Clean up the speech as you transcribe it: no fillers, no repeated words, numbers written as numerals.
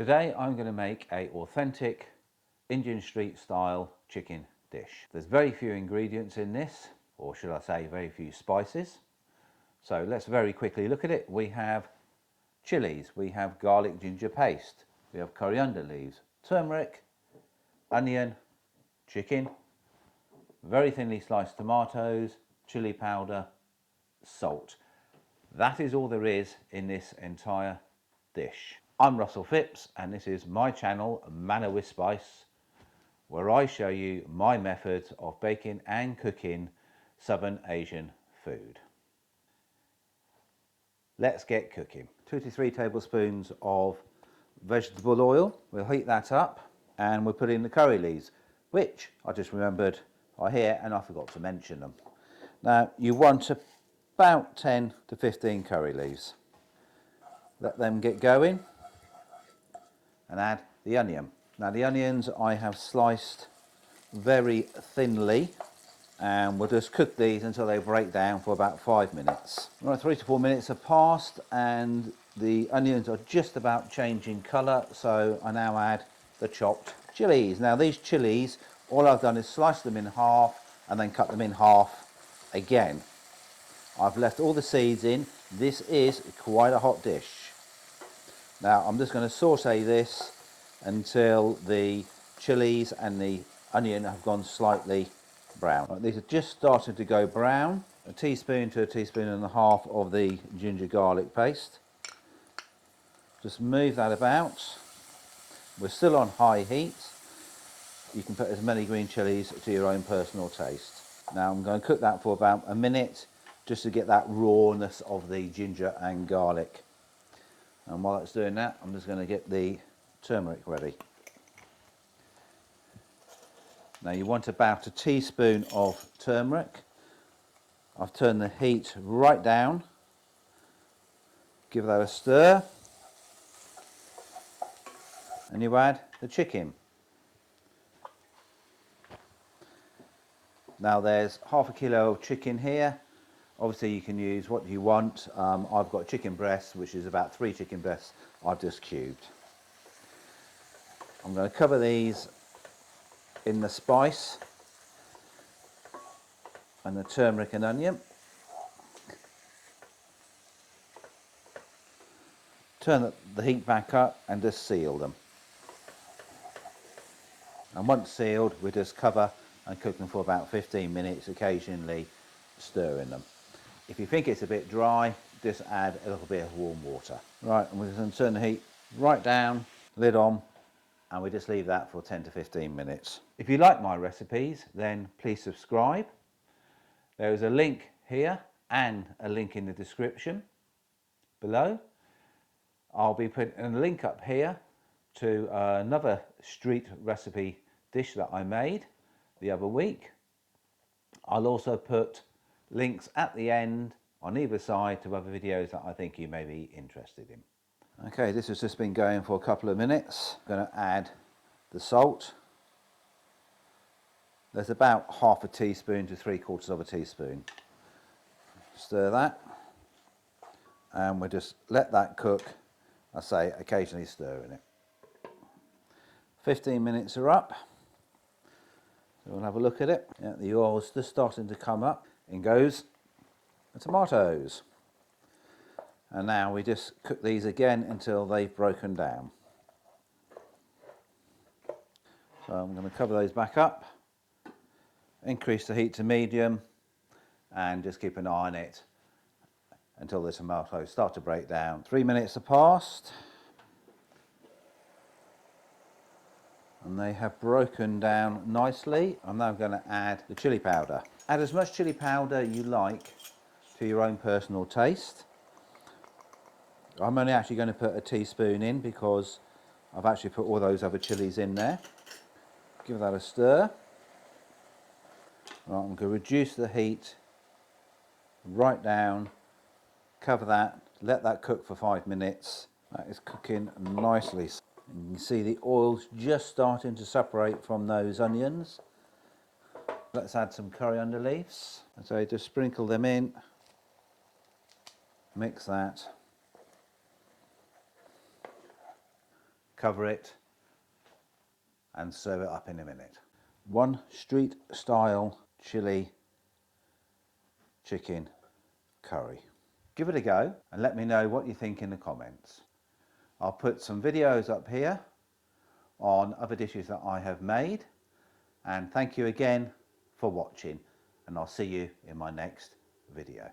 Today I'm going to make a authentic Indian street style chicken dish. There's very few ingredients in this, or should I say very few spices. So let's very quickly look at it. We have chilies, we have garlic ginger paste, we have coriander leaves, turmeric, onion, chicken, very thinly sliced tomatoes, chili powder, salt. That is all there is in this entire dish. I'm Russell Phipps and this is my channel Manner with Spice, where I show you my methods of baking and cooking Southern Asian food. Let's get cooking. 2 to 3 tablespoons of vegetable oil. We'll heat that up and we'll put in the curry leaves, which I just remembered are here and I forgot to mention them. Now you want about 10 to 15 curry leaves. Let them get going and add the onion. Now the onions I have sliced very thinly, and we'll just cook these until they break down for about 5 minutes. Right, 3 to 4 minutes have passed and the onions are just about changing colour, so I now add the chopped chilies. Now these chilies, all I've done is slice them in half and then cut them in half again. I've left all the seeds in. This is quite a hot dish. Now I'm just going to saute this until the chilies and the onion have gone slightly brown. Right, these are just starting to go brown. A teaspoon to a teaspoon and a half of the ginger garlic paste. Just move that about. We're still on high heat. You can put as many green chilies to your own personal taste. Now I'm going to cook that for about a minute just to get that rawness of the ginger and garlic. And while it's doing that, I'm just going to get the turmeric ready. Now you want about a teaspoon of turmeric. I've turned the heat right down. Give that a stir. And you add the chicken. Now there's half a kilo of chicken here. Obviously you can use what you want. I've got chicken breasts, which is about 3 chicken breasts I've just cubed. I'm going to cover these in the spice and the turmeric and onion. Turn the heat back up and just seal them. And once sealed, we just cover and cook them for about 15 minutes, occasionally stirring them. If you think it's a bit dry, just add a little bit of warm water. Right, and we're going to turn the heat right down, lid on, and we just leave that for 10 to 15 minutes. If you like my recipes, then please subscribe. There is a link here and a link in the description below. I'll be putting a link up here to another street recipe dish that I made the other week. I'll also put links at the end on either side to other videos that I think you may be interested in. Okay, this has just been going for a couple of minutes. I'm going to add the salt. There's about half a teaspoon to 3/4 of a teaspoon. Stir that and we'll just let that cook. I say occasionally stirring it. 15 minutes are up. So we'll have a look at it. Yeah, the oil's just starting to come up. In goes the tomatoes. And now we just cook these again until they've broken down. So I'm going to cover those back up, increase the heat to medium, and just keep an eye on it until the tomatoes start to break down. 3 minutes have passed. And they have broken down nicely. I'm now going to add the chili powder. Add as much chili powder you like to your own personal taste. I'm only actually going to put a teaspoon in because I've actually put all those other chilies in there. Give that a stir. Right, I'm going to reduce the heat right down, cover that, let that cook for 5 minutes. That is cooking nicely. And you can see the oil's just starting to separate from those onions. Let's add some coriander leaves. So just sprinkle them in, mix that, cover it and serve it up in a minute. One street style chili chicken curry. Give it a go and let me know what you think in the comments. I'll put some videos up here on other dishes that I have made, and thank you again for watching, and I'll see you in my next video.